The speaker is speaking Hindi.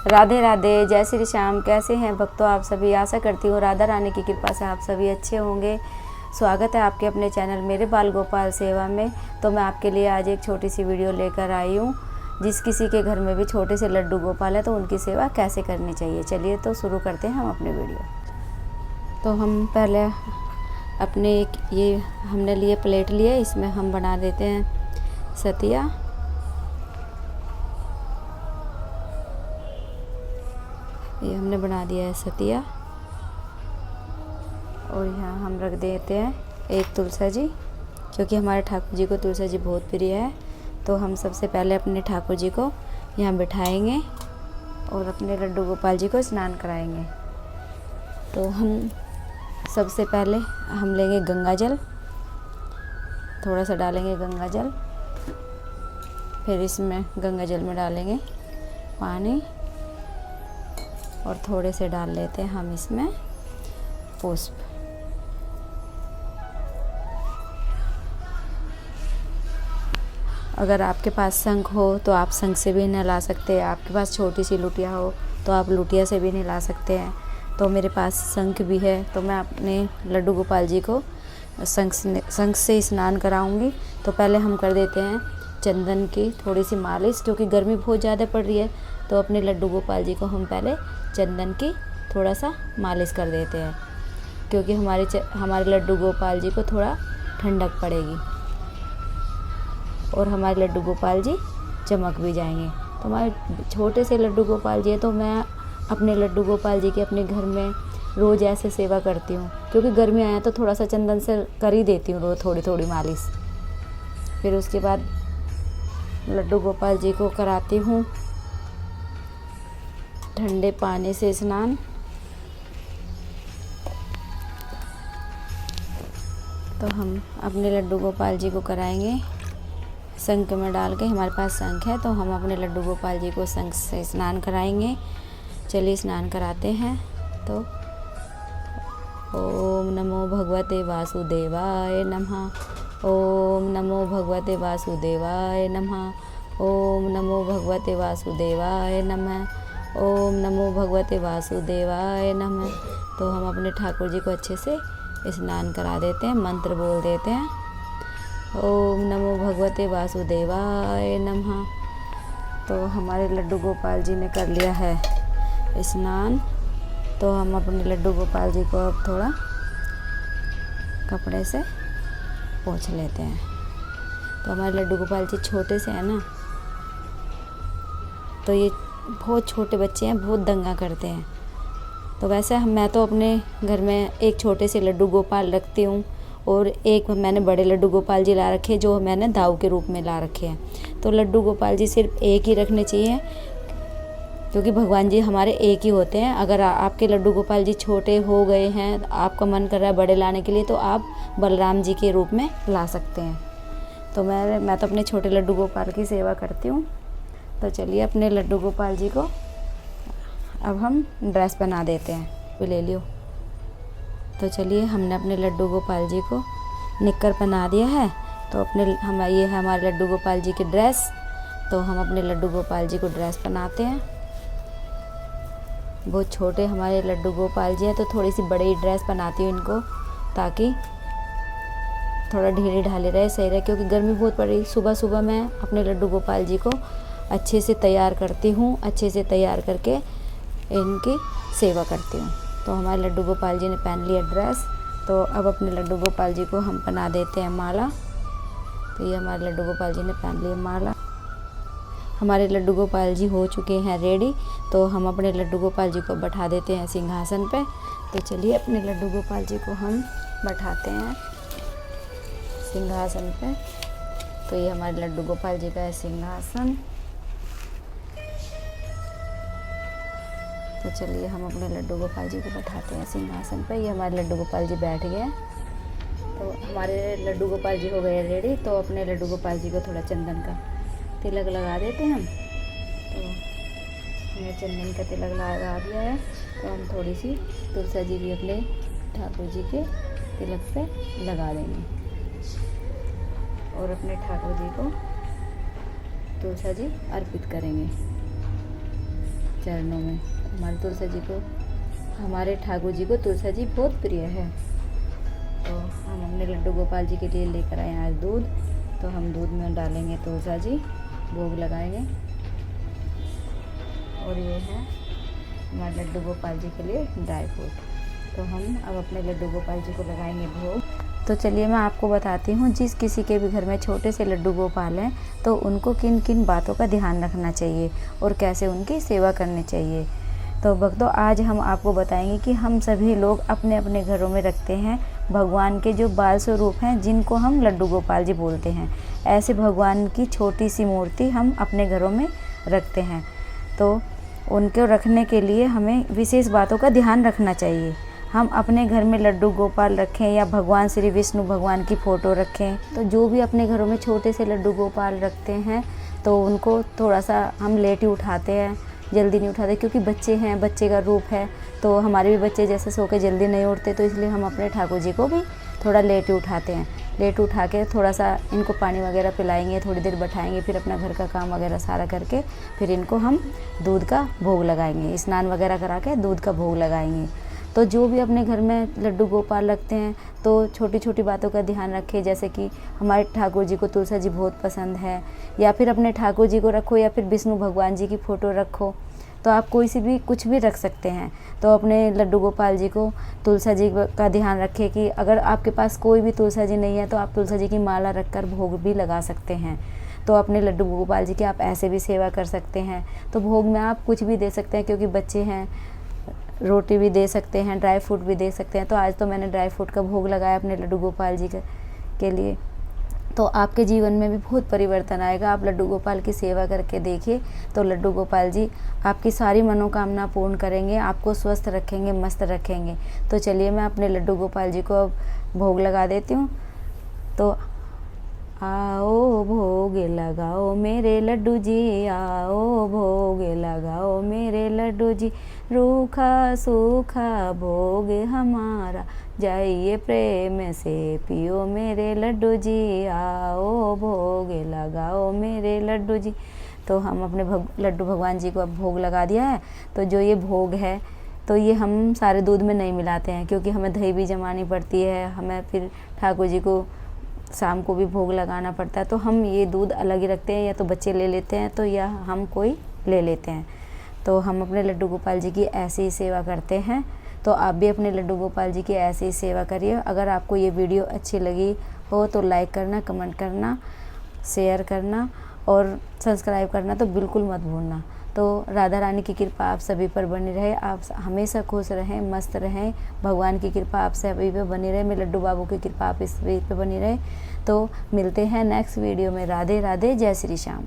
राधे राधे, जय श्री श्याम। कैसे हैं भक्तों आप सभी? आशा करती हूँ राधा रानी की कृपा से आप सभी अच्छे होंगे। स्वागत है आपके अपने चैनल मेरे बाल गोपाल सेवा में। तो मैं आपके लिए आज एक छोटी सी वीडियो लेकर आई हूँ। जिस किसी के घर में भी छोटे से लड्डू गोपाल है तो उनकी सेवा कैसे करनी चाहिए। चलिए तो शुरू करते हैं हम अपने वीडियो। तो हम पहले अपने ये हमने लिए प्लेट लिए, इसमें हम बना देते हैं सतिया। ये हमने बना दिया है सतिया। और यहाँ हम रख देते हैं एक तुलसा जी, क्योंकि हमारे ठाकुर जी को तुलसा जी बहुत प्रिय है। तो हम सबसे पहले अपने ठाकुर जी को यहाँ बिठाएंगे और अपने लड्डू गोपाल जी को स्नान कराएंगे। तो हम सबसे पहले हम लेंगे गंगा जल, थोड़ा सा डालेंगे गंगा जल। फिर इसमें गंगा जल में डालेंगे पानी और थोड़े से डाल लेते हैं हम इसमें पुष्प। अगर आपके पास शंख हो तो आप शंख से भी नहला सकते हैं। आपके पास छोटी सी लुटिया हो तो आप लुटिया से भी नहला सकते हैं। तो मेरे पास शंख भी है, तो मैं अपने लड्डू गोपाल जी को शंख से स्नान कराऊंगी। तो पहले हम कर देते हैं चंदन की थोड़ी सी मालिश, क्योंकि गर्मी बहुत ज़्यादा पड़ रही है। तो अपने लड्डू गोपाल जी को हम पहले चंदन की थोड़ा सा मालिश कर देते हैं, क्योंकि हमारे लड्डू गोपाल जी को थोड़ा ठंडक पड़ेगी और हमारे लड्डू गोपाल जी चमक भी जाएंगे। तो हमारे छोटे से लड्डू गोपाल जी है, तो मैं अपने लड्डू गोपाल जी के अपने घर में रोज़ ऐसे सेवा करती हूँ, क्योंकि गर्मी आया तो थोड़ा सा चंदन से कर ही देती हूँ रोज़ थोड़ी थोड़ी मालिश। फिर उसके बाद लड्डू गोपाल जी को कराती हूँ ठंडे पानी से स्नान। तो हम अपने लड्डू गोपाल जी को कराएंगे शंख में डाल के। हमारे पास शंख है तो हम अपने लड्डू गोपाल जी को शंख से स्नान कराएंगे। चलिए स्नान कराते हैं। तो ओम नमो भगवते वासुदेवाय नमः। ओम नमो भगवते वासुदेवाय नमः। ओम नमो भगवते वासुदेवाय नमः। ओम नमो भगवते वासुदेवाय नमः। तो हम अपने ठाकुर जी को अच्छे से स्नान करा देते हैं, मंत्र बोल देते हैं। ओम नमो भगवते वासुदेवाय नमः। तो हमारे लड्डू गोपाल जी ने कर लिया है स्नान। तो हम अपने लड्डू गोपाल जी को अब थोड़ा कपड़े से पोंछ लेते हैं। तो हमारे लड्डू गोपाल जी छोटे से हैं ना, तो ये बहुत छोटे बच्चे हैं, बहुत दंगा करते हैं। तो वैसे मैं तो अपने घर में एक छोटे से लड्डू गोपाल रखती हूँ और एक मैंने बड़े लड्डू गोपाल जी ला रखे हैं, जो मैंने दाऊ के रूप में ला रखे हैं। तो लड्डू गोपाल जी सिर्फ एक ही रखने चाहिए, क्योंकि भगवान जी हमारे एक ही होते हैं। अगर आपके लड्डू गोपाल जी छोटे हो गए हैं, आपका मन कर रहा है बड़े लाने के लिए, तो आप बलराम जी के रूप में ला सकते हैं। तो मैं तो अपने छोटे लड्डू गोपाल की सेवा करती हूँ। तो चलिए अपने लड्डू गोपाल जी को अब हम ड्रेस बना देते हैं। ले लियो। तो चलिए हमने अपने लड्डू गोपाल जी को निक्कर पहना दिया है। तो ये है हमारे लड्डू गोपाल जी की ड्रेस। तो हम अपने लड्डू गोपाल जी को ड्रेस पहनाते हैं। बहुत छोटे हमारे लड्डू गोपाल जी हैं, तो थोड़ी सी बड़ी ड्रेस पहनाती हूँ इनको, ताकि थोड़ा ढीली ढाली रहे, सही रहे, क्योंकि गर्मी बहुत पड़ रही। सुबह सुबह मैं अपने लड्डू गोपाल जी को अच्छे से तैयार करती हूँ, अच्छे से तैयार करके इनकी सेवा करती हूँ। तो हमारे लड्डू गोपाल जी ने पहन लिया ड्रेस। तो अब अपने लड्डू गोपाल जी को हम पहना देते हैं माला। तो ये हमारे लड्डू गोपाल जी ने पहन लिया माला। हमारे लड्डू गोपाल जी हो चुके हैं रेडी। तो हम अपने लड्डू गोपाल जी को बैठा देते हैं सिंहासन पे। तो चलिए अपने लड्डू गोपाल जी को हम बैठाते हैं सिंहासन पे। तो ये हमारे लड्डू गोपाल जी का है सिंहासन। तो चलिए हम अपने लड्डू गोपाल जी को बैठाते हैं सिंहासन पे। ये हमारे लड्डू गोपाल जी बैठ गए। तो हमारे लड्डू गोपाल जी हो गए रेडी। तो अपने लड्डू गोपाल जी को थोड़ा चंदन का तिलक लगा देते हैं हम। तो हमने चंदन का तिलक लगा दिया है। तो हम थोड़ी सी तुलसा जी भी अपने ठाकुर जी के तिलक पे लगा देंगे और अपने ठाकुर जी को तुलसा जी अर्पित करेंगे। चरणों में। हमारे तुलसा जी को, हमारे ठाकुर जी को तुलसा जी बहुत प्रिय है। तो हम अपने लड्डू गोपाल जी के लिए लेकर आए आज दूध। तो हम दूध में डालेंगे तुलसा जी, भोग लगाएंगे। और ये है हमारे लड्डू गोपाल जी के लिए ड्राई फ्रूट। तो हम अब अपने लड्डू गोपाल जी को लगाएंगे भोग। तो चलिए मैं आपको बताती हूँ, जिस किसी के भी घर में छोटे से लड्डू गोपाल हैं तो उनको किन किन बातों का ध्यान रखना चाहिए और कैसे उनकी सेवा करनी चाहिए। तो भक्तों, आज हम आपको बताएंगे कि हम सभी लोग अपने अपने घरों में रखते हैं भगवान के जो बाल स्वरूप हैं, जिनको हम लड्डू गोपाल जी बोलते हैं। ऐसे भगवान की छोटी सी मूर्ति हम अपने घरों में रखते हैं। तो उनको रखने के लिए हमें विशेष बातों का ध्यान रखना चाहिए। हम अपने घर में लड्डू गोपाल रखें या भगवान श्री विष्णु भगवान की फ़ोटो रखें, तो जो भी अपने घरों में छोटे से लड्डू गोपाल रखते हैं तो उनको थोड़ा सा हम लेट ही उठाते हैं, जल्दी नहीं उठाते, क्योंकि बच्चे हैं, बच्चे का रूप है। तो हमारे भी बच्चे जैसे सो के जल्दी नहीं उठते, तो इसलिए हम अपने ठाकुर जी को भी थोड़ा लेट ही उठाते हैं। लेट उठा के थोड़ा सा इनको पानी वगैरह पिलाएंगे, थोड़ी देर बैठाएंगे, फिर अपना घर का काम वगैरह सारा करके फिर इनको हम दूध का भोग लगाएंगे, स्नान वगैरह करा के दूध का भोग लगाएंगे। तो जो भी अपने घर में लड्डू गोपाल रखते हैं तो छोटी छोटी बातों का ध्यान रखें, जैसे कि हमारे ठाकुर जी को तुलसा जी बहुत पसंद है, या फिर अपने ठाकुर जी को रखो या फिर विष्णु भगवान जी की फ़ोटो रखो। तो आप कोई सी भी कुछ भी रख सकते हैं। तो अपने लड्डू गोपाल जी को तुलसा जी का ध्यान रखें कि अगर आपके पास कोई भी तुलसा जी नहीं है तो आप तुलसा जी की माला रखकर भोग भी लगा सकते हैं। तो अपने लड्डू गोपाल जी की आप ऐसे भी सेवा कर सकते हैं। तो भोग में आप कुछ भी दे सकते हैं, क्योंकि बच्चे हैं, रोटी भी दे सकते हैं, ड्राई फ्रूट भी दे सकते हैं। तो आज तो मैंने ड्राई फ्रूट का भोग लगाया अपने लड्डू गोपाल जी के लिए। तो आपके जीवन में भी बहुत परिवर्तन आएगा। आप लड्डू गोपाल की सेवा करके देखिए, तो लड्डू गोपाल जी आपकी सारी मनोकामना पूर्ण करेंगे, आपको स्वस्थ रखेंगे, मस्त रखेंगे। तो चलिए मैं अपने लड्डू गोपाल जी को अब भोग लगा देती हूँ। तो आओ भोग लगाओ मेरे लड्डू जी, आओ भोग लगाओ मेरे लड्डू जी, रूखा सूखा भोग हमारा, जाइए प्रेम से पियो मेरे लड्डू जी, आओ भोग लगाओ मेरे लड्डू जी। तो हम अपने लड्डू भगवान जी को अब भोग लगा दिया है। तो जो ये भोग है तो ये हम सारे दूध में नहीं मिलाते हैं, क्योंकि हमें दही भी जमानी पड़ती है, हमें फिर ठाकुर जी को शाम को भी भोग लगाना पड़ता है। तो हम ये दूध अलग ही रखते हैं, या तो बच्चे ले लेते हैं तो या हम कोई ले लेते हैं। तो हम अपने लड्डू गोपाल जी की ऐसे ही सेवा करते हैं। तो आप भी अपने लड्डू गोपाल जी की ऐसे ही सेवा करिए। अगर आपको ये वीडियो अच्छी लगी हो तो लाइक करना, कमेंट करना, शेयर करना और सब्सक्राइब करना तो बिल्कुल मत भूलना। तो राधा रानी की कृपा आप सभी पर बनी रहे, आप हमेशा खुश रहें, मस्त रहें, भगवान की कृपा आप सभी पे बनी रहे, मेरे लड्डू बाबू की कृपा आप इस पे बनी रहे। तो मिलते हैं नेक्स्ट वीडियो में। राधे राधे, जय श्री श्याम।